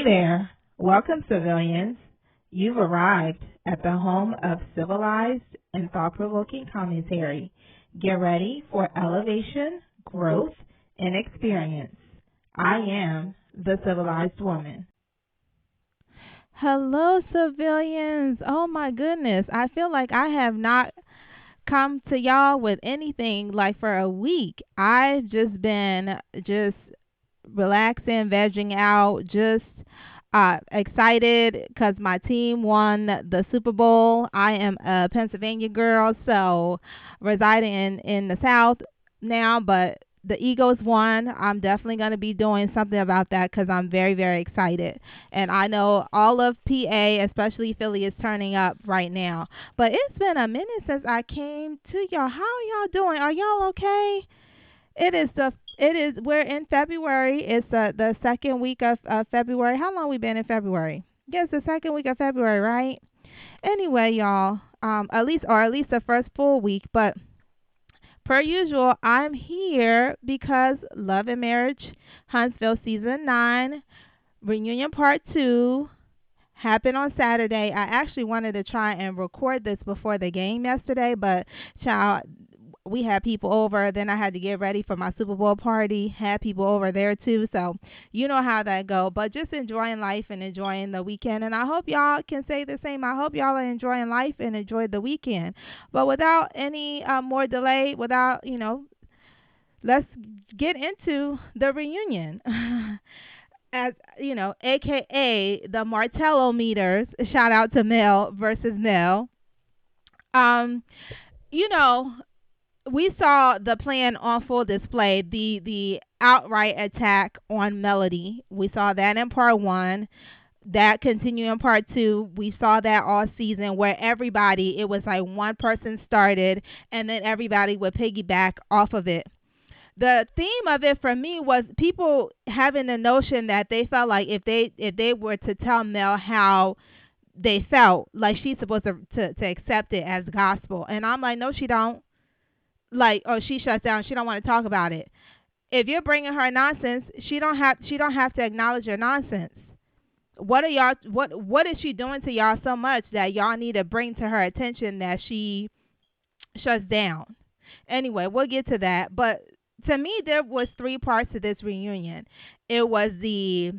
there. Welcome, civilians. You've arrived at the home of civilized and thought-provoking commentary. Get ready for elevation, growth, and experience. I am the civilized woman. Hello, civilians. Oh my goodness. I feel like I have not come to y'all with anything like for a week. I've just been just relaxing, vegging out, just excited because my team won the Super Bowl. I am a Pennsylvania girl, so residing in the South now, but the Eagles won. I'm definitely going to be doing something about that because I'm very, very excited. And I know all of PA, especially Philly, is turning up right now. But it's been a minute since I came to y'all. How are y'all doing? Are y'all okay? We're in February. It's the second week of February. How long we been in February? Yes, the second week of February, right? Anyway, y'all, at least the first full week, but per usual, I'm here because Love and Marriage Huntsville season 9 reunion part 2 happened on Saturday. I actually wanted to try and record this before the game yesterday, but child, we had people over. Then I had to get ready for my Super Bowl party. Had people over there too, so you know how that go. But just enjoying life and enjoying the weekend, and I hope y'all can say the same. I hope y'all are enjoying life and enjoy the weekend. But without any more delay, let's get into the reunion. As you know, aka the Martello meters. Shout out to Mel versus Mel. Um, you know, we saw the plan on full display. The outright attack on Melody. We saw that in part 1. That continued in part 2. We saw that all season where everybody, it was like one person started and then everybody would piggyback off of it. The theme of it for me was people having the notion that they felt like if they were to tell Mel how they felt, like she's supposed to accept it as gospel. And I'm like, no, she don't. Like, oh, she shuts down. She don't want to talk about it. If you're bringing her nonsense, she don't have to acknowledge your nonsense. What is she doing to y'all so much that y'all need to bring to her attention that she shuts down? Anyway, we'll get to that. But to me, there was 3 parts to this reunion. It was the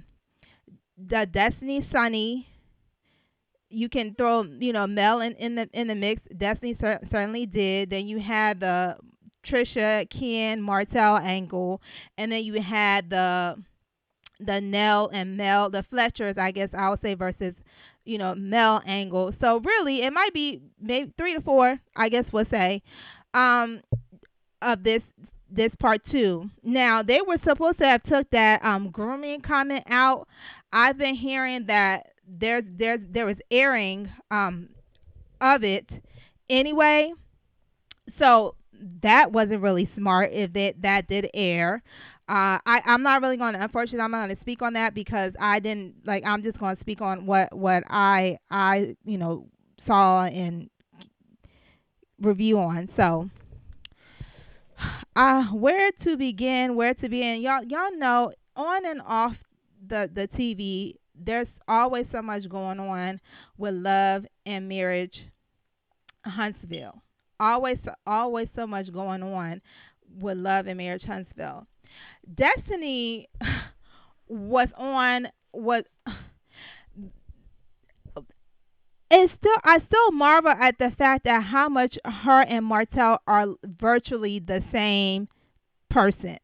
Destiny Sunny. You can throw Mel in the mix. Destiny certainly did. Then you had the Trisha, Ken, Martell angle, and then you had the Nell and Mel, the Fletchers, I guess I would say, versus Mel angle. So really, it might be maybe 3 to 4, I guess we'll say, um, of this part 2. Now they were supposed to have took that grooming comment out. I've been hearing that there was airing of it anyway, so that wasn't really smart if that did air. I'm not really going to, unfortunately, I'm not going to speak on that because I didn't, like, I'm just going to speak on what I saw and review on. So, where to begin, y'all know, on and off the TV, there's always so much going on with Love and Marriage Huntsville. Always so much going on with Love and Marriage Huntsville. Destiny was on was it's still I still marvel at the fact that how much her and Martell are virtually the same person.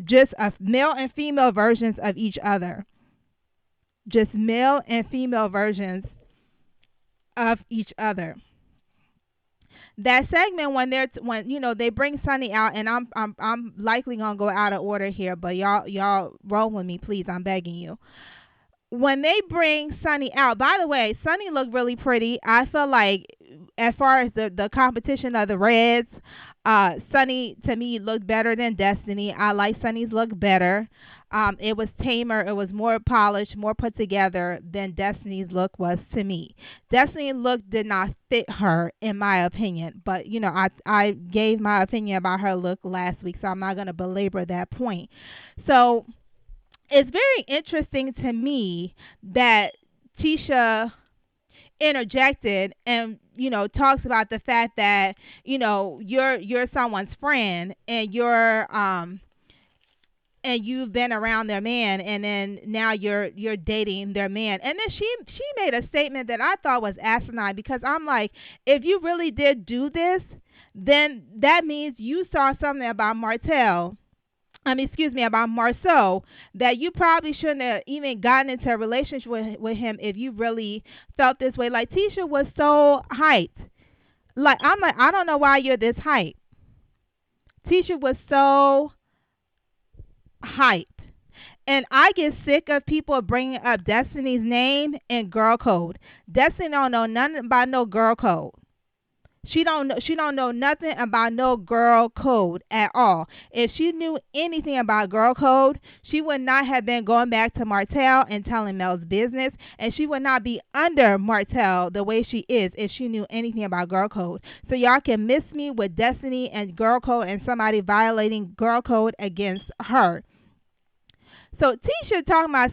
Just a male and female versions of each other. Just male and female versions of each other. That segment when they bring Sunny out, and I'm likely gonna go out of order here, but y'all roll with me, please. I'm begging you. When they bring Sunny out, by the way, Sunny looked really pretty. I feel like, as far as the competition of the Reds, Sunny to me looked better than Destiny. I like Sunny's look better. It was tamer. It was more polished, more put together than Destiny's look was to me. Destiny's look did not fit her, in my opinion. But I gave my opinion about her look last week, so I'm not gonna belabor that point. So it's very interesting to me that Tisha interjected and talks about the fact that you're someone's friend and you've been around their man, and then now you're dating their man. And then she made a statement that I thought was asinine, because I'm like, if you really did do this, then that means you saw something about Martell, excuse me, about Marceau, that you probably shouldn't have even gotten into a relationship with him if you really felt this way. Like, Tisha was so hyped. Like, I'm like, I don't know why you're this hyped. Tisha was so hyped. And I get sick of people bringing up Destiny's name and girl code. Destiny don't know nothing about no girl code. She don't know nothing about no girl code at all. If she knew anything about girl code, she would not have been going back to Martell and telling Mel's business, and she would not be under Martell the way she is if she knew anything about girl code. So y'all can miss me with Destiny and girl code and somebody violating girl code against her. So Tisha talking about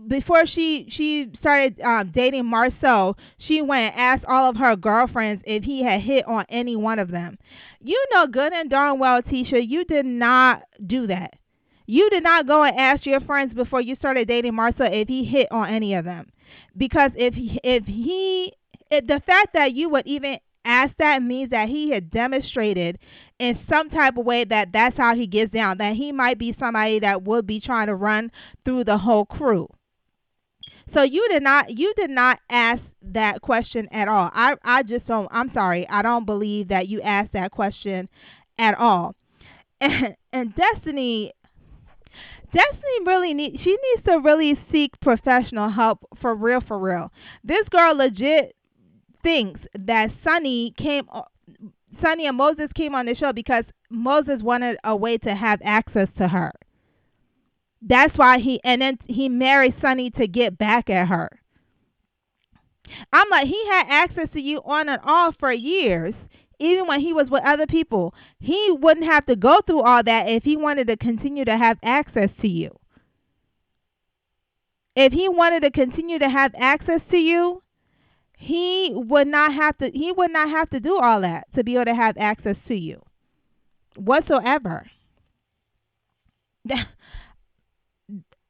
before she started dating Marceau, she went and asked all of her girlfriends if he had hit on any one of them. You know good and darn well, Tisha, you did not do that. You did not go and ask your friends before you started dating Marceau if he hit on any of them. Because if the fact that you would even ask that means that he had demonstrated in some type of way that that's how he gets down, that he might be somebody that would be trying to run through the whole crew. So you did not ask that question at all. I just don't, I'm sorry, I don't believe that you asked that question at all. And Destiny really needs to really seek professional help, for real. This girl legit thinks that Sunni and Moses came on the show because Moses wanted a way to have access to her. That's why he married Sunni to get back at her. I'm like, he had access to you on and off for years, even when he was with other people. He wouldn't have to go through all that if he wanted to continue to have access to you. If he wanted to continue to have access to you, he would not have to do all that to be able to have access to you whatsoever.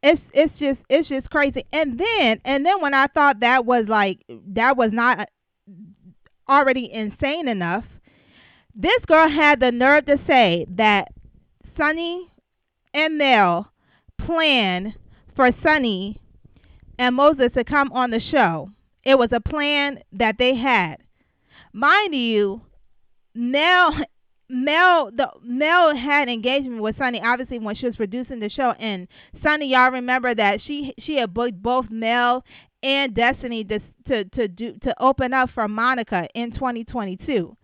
It's just crazy. And then when I thought that was not already insane enough, this girl had the nerve to say that Sunni and Mel planned for Sunni and Moses to come on the show. It was a plan that they had. Mind you, Mel had engagement with Sunni obviously when she was producing the show, and Sunni, y'all remember that she had booked both Mel and Destiny to open up for Monica in 2022.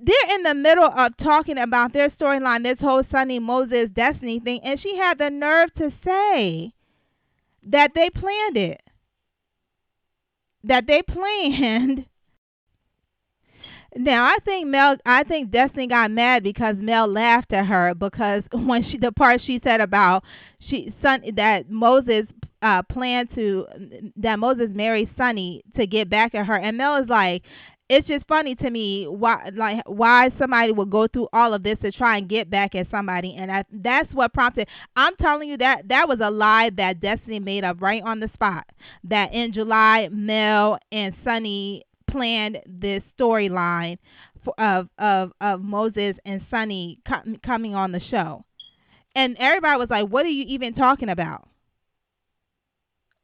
They're in the middle of talking about their storyline, this whole Sunni Moses Destiny thing, and she had the nerve to say that they planned it. That they planned. Now I think Destiny got mad because Mel laughed at her, because when the part she said about that Moses Moses married Sunni to get back at her, and Mel is like, it's just funny to me why somebody would go through all of this to try and get back at somebody, and that's what prompted. I'm telling you that was a lie that Destiny made up right on the spot. That in July, Mel and Sunni planned this storyline of Moses and Sunni coming on the show, and everybody was like, "What are you even talking about?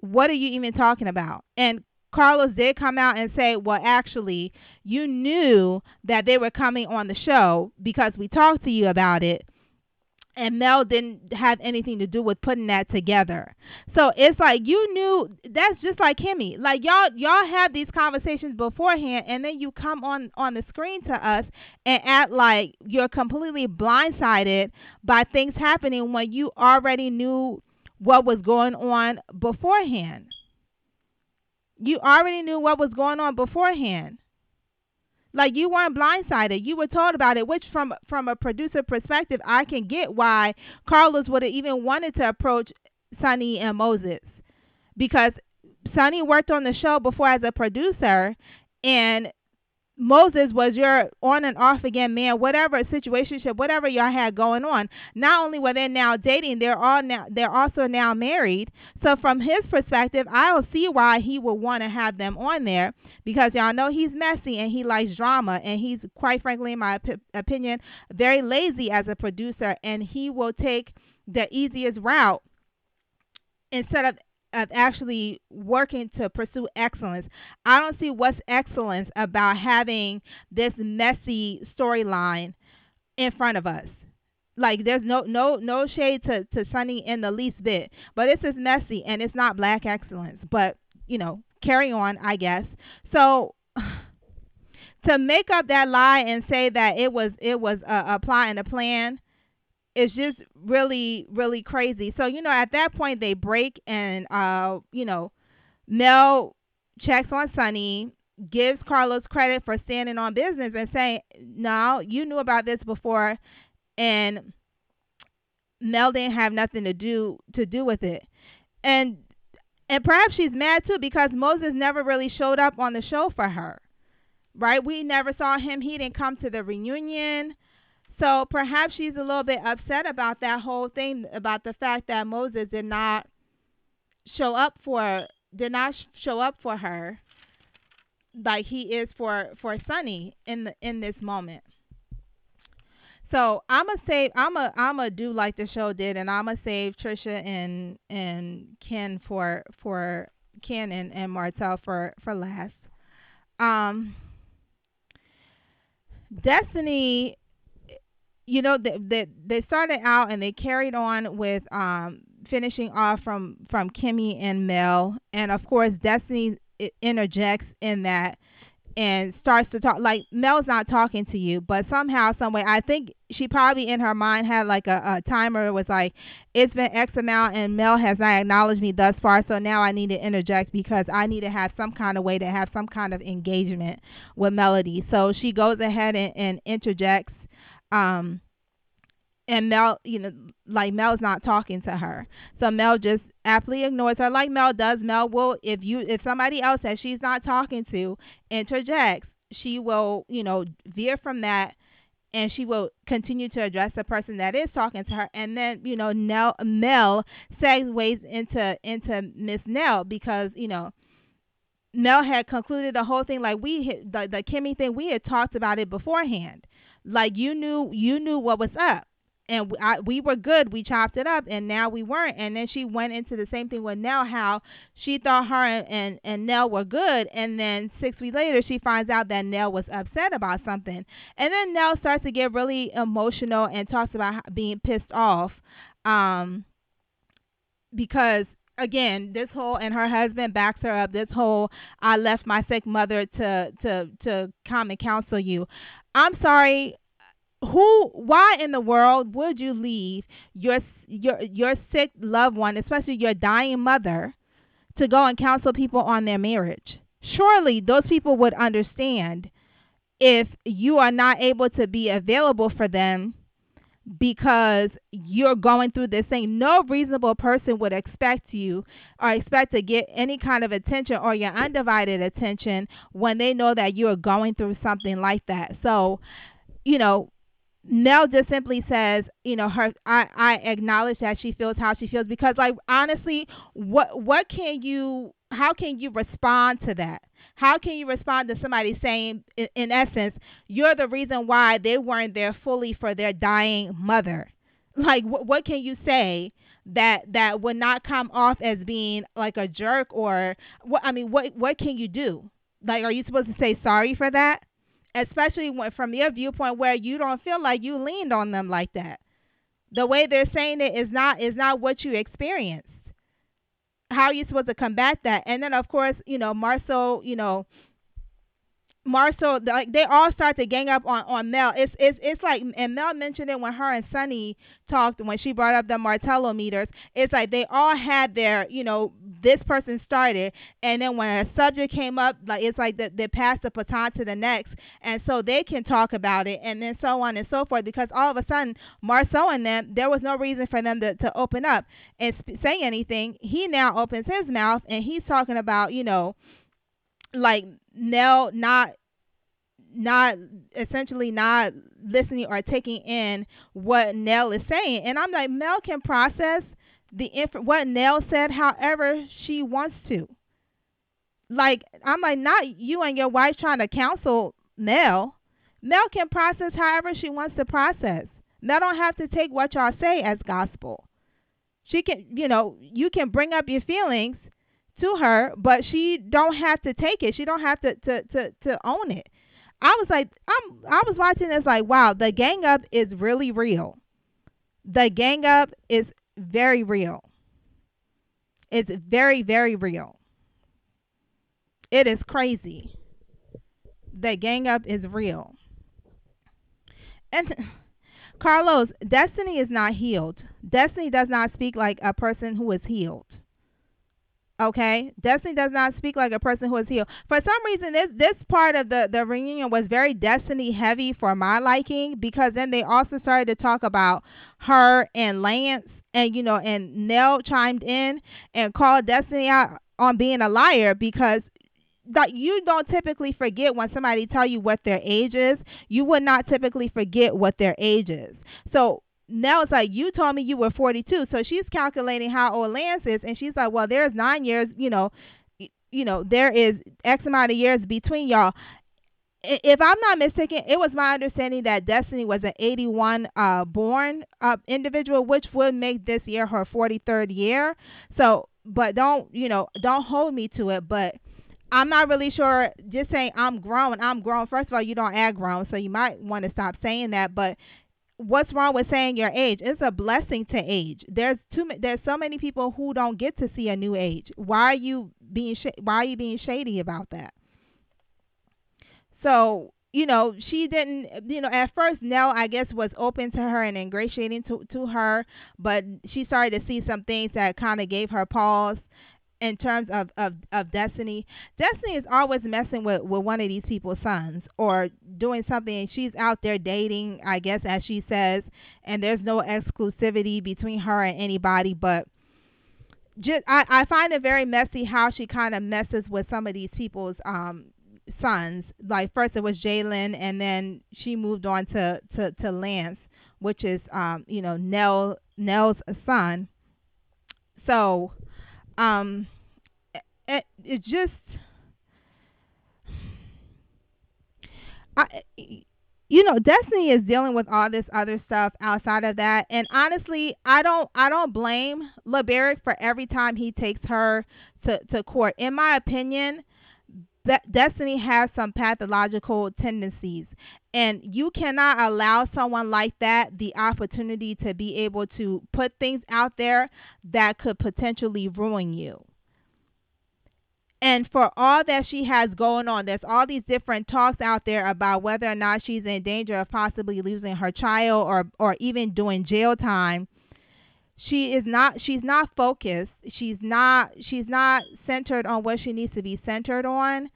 What are you even talking about?" And Carlos did come out and say, well, actually, you knew that they were coming on the show because we talked to you about it, and Mel didn't have anything to do with putting that together. So it's like, you knew. That's just like Kimmy. Like, y'all have these conversations beforehand, and then you come on the screen to us and act like you're completely blindsided by things happening when you already knew what was going on beforehand. You already knew what was going on beforehand. Like, you weren't blindsided. You were told about it, which from a producer perspective, I can get why Carlos would have even wanted to approach Sunny and Moses, because Sunny worked on the show before as a producer, and Moses was your on and off again man, whatever situationship, whatever y'all had going on. Not only were they now dating, they're also now married. So from his perspective, I don't see why he would want to have them on there, because y'all know he's messy and he likes drama, and he's, quite frankly, in my opinion, very lazy as a producer, and he will take the easiest route instead of actually working to pursue excellence. I don't see what's excellence about having this messy storyline in front of us. Like, there's no shade to Sunny in the least bit, but it's just messy and it's not black excellence. But carry on, I guess. So to make up that lie and say that it was a plot and a plan, it's just really, really crazy. So, at that point they break, and Mel checks on Sunny, gives Carlos credit for standing on business and saying, "No, you knew about this before," and Mel didn't have nothing to do with it. And perhaps she's mad too, because Moses never really showed up on the show for her. Right? We never saw him. He didn't come to the reunion. So perhaps she's a little bit upset about that whole thing, about the fact that Moses did not show up for her like he is for Sunny in this moment. So I'ma do like the show did, and I'ma save Trisha and Ken for Ken and Martell for last. Um, Destiny, they started out and they carried on with finishing off from Kimmy and Mel, and of course Destiny interjects in that and starts to talk like, Mel's not talking to you, but somehow, some way, I think she probably in her mind had like a timer. It was like, it's been X amount and Mel has not acknowledged me thus far, so now I need to interject because I need to have some kind of way to have some kind of engagement with Melody. So she goes ahead and interjects, and Mel, like, Mel's not talking to her, so Mel just aptly ignores her, like Mel does. Mel will, if somebody else that she's not talking to interjects, she will, veer from that, and she will continue to address the person that is talking to her, and then, Mel segues into Miss Nell, because Mel had concluded the whole thing, like, the Kimmy thing, we had talked about it beforehand, like, you knew what was up. And we were good. We chopped it up, and now we weren't. And then she went into the same thing with Nell, how she thought her and Nell were good, and then 6 weeks later she finds out that Nell was upset about something. And then Nell starts to get really emotional and talks about being pissed off, because, again, this whole, and her husband backs her up, this whole, I left my sick mother to come and counsel you. I'm sorry. Why in the world would you leave your sick loved one, especially your dying mother, to go and counsel people on their marriage? Surely those people would understand if you are not able to be available for them because you're going through this thing. No reasonable person would expect you or expect to get any kind of attention or your undivided attention when they know that you are going through something like that. So, Nell just simply says, I acknowledge that she feels how she feels, because, like, honestly, how can you respond to that? How can you respond to somebody saying, in essence, you're the reason why they weren't there fully for their dying mother? Like, what can you say that would not come off as being like a jerk, or what can you do? Like, are you supposed to say sorry for that? Especially from your viewpoint, where you don't feel like you leaned on them like that. The way they're saying it is not what you experienced. How are you supposed to combat that? And then, of course, Marcel, like, they all start to gang up on Mel. It's like, and Mel mentioned it when her and Sunny talked, when she brought up the Martello meters. It's like they all had their this person started, and then when a subject came up, like it's like they pass the baton to the next, and so they can talk about it, and then so on and so forth. Because all of a sudden, Marceau and them, there was no reason for them to open up and say anything. He now opens his mouth and he's talking about, like Nell not essentially not listening or taking in what Nell is saying. And I'm like, Mel can process what Nell said however she wants to. Like, I'm like, not you and your wife trying to counsel Mel. Mel can process however she wants to process. Mel don't have to take what y'all say as gospel. She can, you can bring up your feelings to her, but she don't have to take it. She don't have to own it. I was like, I was watching this like, wow, the gang up is really real. The gang up is very real. It's very, very real. It is crazy. The gang up is real. And Carlos, Destiny is not healed. Destiny does not speak like a person who is healed. Okay, Destiny does not speak like a person who is healed. For some reason, this part of the reunion was very Destiny heavy for my liking, because then they also started to talk about her and Lance, and and Nell chimed in and called Destiny out on being a liar, because that you don't typically forget when somebody tell you what their age is. You would not typically forget what their age is. So now it's like, you told me you were 42. So she's calculating how old Lance is, and she's like, well, there's 9 years, there is X amount of years between y'all. If I'm not mistaken, it was my understanding that Destiny was an 81 born individual, which would make this year her 43rd year. So, but don't hold me to it, but I'm not really sure. Just saying I'm grown. First of all, you don't act grown, so you might want to stop saying that. But what's wrong with saying your age? It's a blessing to age. There's so many people who don't get to see a new age. Why are you being shady about that? So, she didn't, at first Nell, I guess, was open to her and ingratiating to her, but she started to see some things that kind of gave her pause in terms of Destiny. Destiny is always messing with one of these people's sons or doing something, and she's out there dating, I guess, as she says, and there's no exclusivity between her and anybody, but I find it very messy how she kind of messes with some of these people's sons. Like, first it was Jalen, and then she moved on to Lance, which is Nell's son. So it just Destiny is dealing with all this other stuff outside of that, and honestly, I don't blame LeBerick for every time he takes her to court. In my opinion, Destiny has some pathological tendencies, and you cannot allow someone like that the opportunity to be able to put things out there that could potentially ruin you. And for all that she has going on, there's all these different talks out there about whether or not she's in danger of possibly losing her child or even doing jail time. She's not focused. She's not centered on what she needs to be centered on.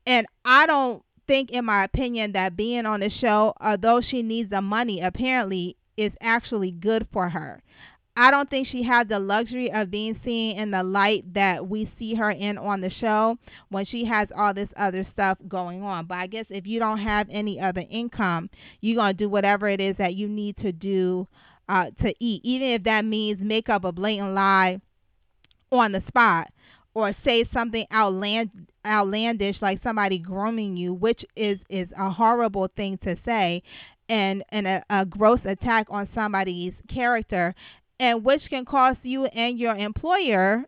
And I don't think, in my opinion, that being on the show, although she needs the money, apparently is actually good for her. I don't think she had the luxury of being seen in the light that we see her in on the show when she has all this other stuff going on. But I guess if you don't have any other income, you're going to do whatever it is that you need to do to eat, even if that means make up a blatant lie on the spot or say something outlandish like somebody grooming you, which is a horrible thing to say, and a gross attack on somebody's character, and which can cost you and your employer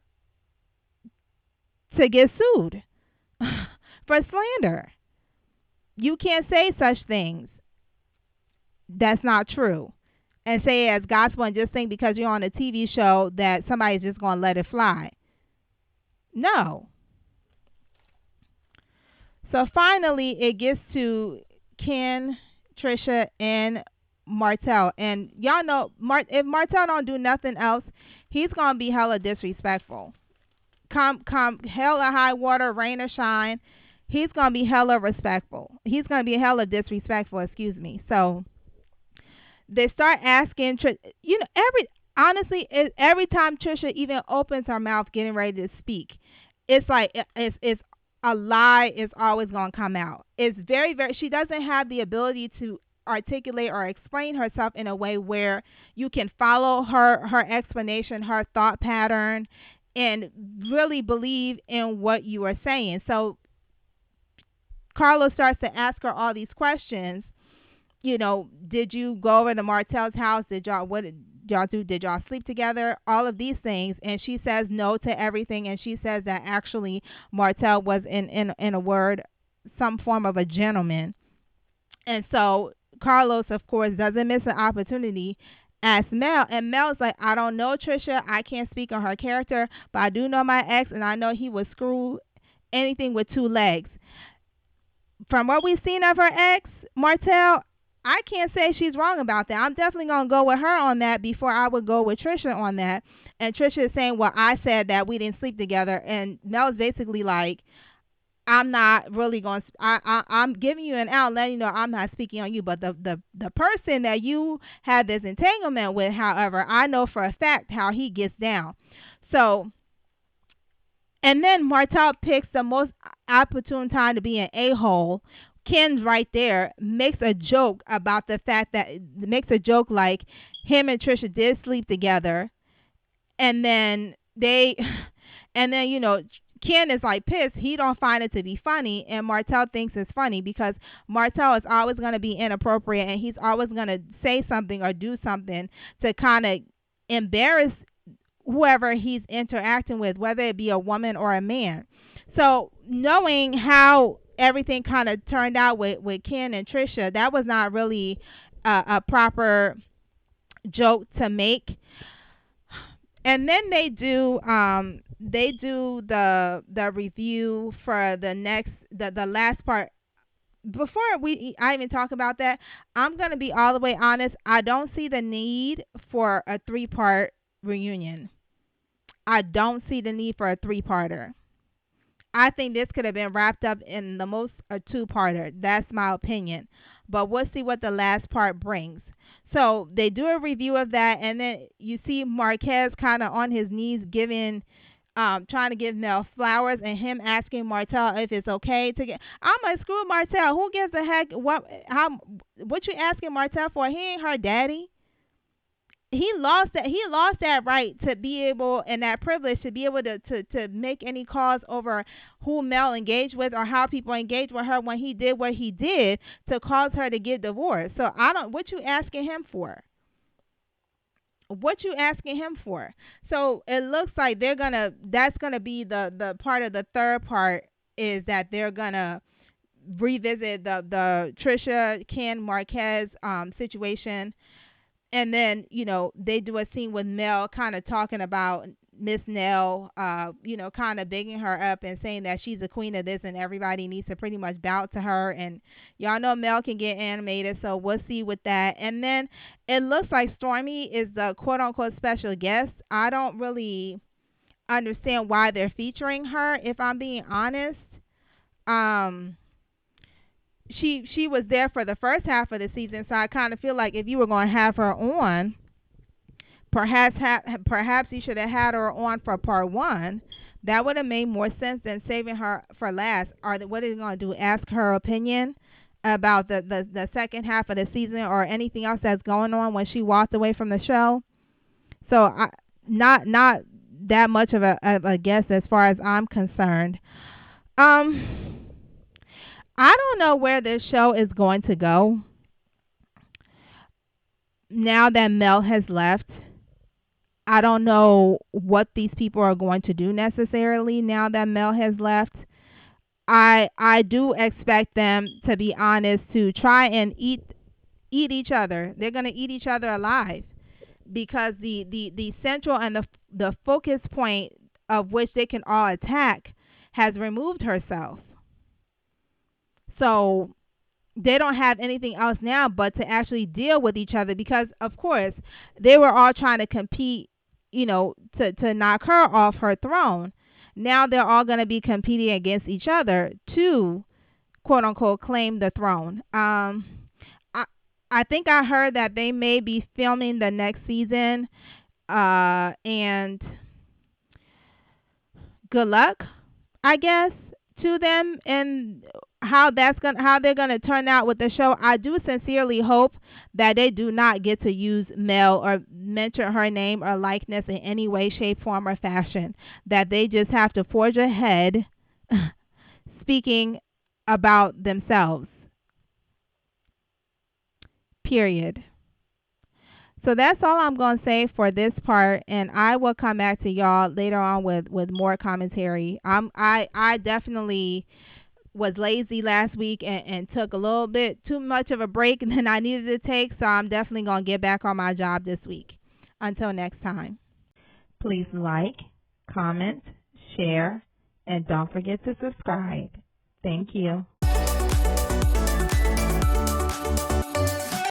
to get sued for slander. You can't say such things that's not true and say it as gospel and just think because you're on a TV show that somebody's just going to let it fly. No. So finally, it gets to Ken, Trisha, and Martell. And y'all know, if Martell don't do nothing else, he's going to be hella disrespectful. come hell or high water, rain or shine, he's gonna be hella respectful. He's gonna be hella disrespectful. Excuse me. So they start asking, every time Trisha even opens her mouth, getting ready to speak, it's like it's a lie is always gonna come out. It's very very. She doesn't have the ability to articulate or explain herself in a way where you can follow her explanation, her thought pattern, and really believe in what you are saying. So Carlos starts to ask her all these questions. Did you go over to Martell's house? What did y'all do? Did y'all sleep together? All of these things. And she says no to everything. And she says that actually Martell was in a word, some form of a gentleman. And so Carlos, of course, doesn't miss an opportunity. Asks Mel, and Mel's like, I don't know Trisha. I can't speak on her character, but I do know my ex, and I know he would screw anything with two legs. From what we've seen of her ex, Martell, I can't say she's wrong about that. I'm definitely going to go with her on that before I would go with Trisha on that. And Trisha is saying, well, I said that we didn't sleep together. And Mel's basically like, I'm not really going to, I'm giving you an out, letting you know I'm not speaking on you. But the person that you had this entanglement with, however, I know for a fact how he gets down. So, and then Martell picks the most opportune time to be an a-hole. Ken's right there, makes a joke about the fact that, makes a joke like him and Trisha did sleep together, and then Ken is like pissed. He don't find it to be funny, and Martell thinks it's funny because Martell is always going to be inappropriate, and he's always going to say something or do something to kind of embarrass whoever he's interacting with, whether it be a woman or a man. So knowing how everything kind of turned out with Ken and Trisha, that was not really a proper joke to make. And then they do the review for the last part. Before I even talk about that, I'm gonna be all the way honest. I don't see the need for a 3-part reunion. I don't see the need for a 3-parter. I think this could have been wrapped up in the most a 2-parter. That's my opinion. But we'll see what the last part brings. So they do a review of that, and then you see Marquez kind of on his knees trying to give Mel flowers, and him asking Martell if it's okay to get. I'm like, screw Martell. Who gives a heck what you asking Martell for? He ain't her daddy. He lost that right to be able, and that privilege to be able to make any calls over who Mel engaged with or how people engaged with her when he did what he did to cause her to get divorced. So what you asking him for? What you asking him for? So it looks like that's gonna be the part of the third part, is that they're gonna revisit the Trisha Ken Marquez situation. And then, they do a scene with Mel kind of talking about Miss Nell, kind of bigging her up and saying that she's the queen of this and everybody needs to pretty much bow to her. And y'all know Mel can get animated, so we'll see with that. And then it looks like Stormy is the quote-unquote special guest. I don't really understand why they're featuring her, if I'm being honest. She was there for the first half of the season, so I kind of feel like if you were going to have her on, perhaps you should have had her on for part 1. That would have made more sense than saving her for last. What are they going to do? Ask her opinion about the second half of the season or anything else that's going on when she walked away from the show? So not that much of a guess as far as I'm concerned. I don't know where this show is going to go now that Mel has left. I don't know what these people are going to do necessarily now that Mel has left. I do expect them, to be honest, to try and eat each other. They're going to eat each other alive, because the central and the focus point of which they can all attack has removed herself. So they don't have anything else now but to actually deal with each other, because, of course, they were all trying to compete, to knock her off her throne. now they're all going to be competing against each other to quote unquote claim the throne. I I think I heard that they may be filming the next season. And good luck, I guess, to them and how they're gonna turn out with the show. I do sincerely hope that they do not get to use Mel or mention her name or likeness in any way, shape, form, or fashion. That they just have to forge ahead, speaking about themselves. Period. So that's all I'm going to say for this part, and I will come back to y'all later on with more commentary. I definitely was lazy last week and took a little bit too much of a break than I needed to take, so I'm definitely going to get back on my job this week. Until next time. Please like, comment, share, and don't forget to subscribe. Thank you.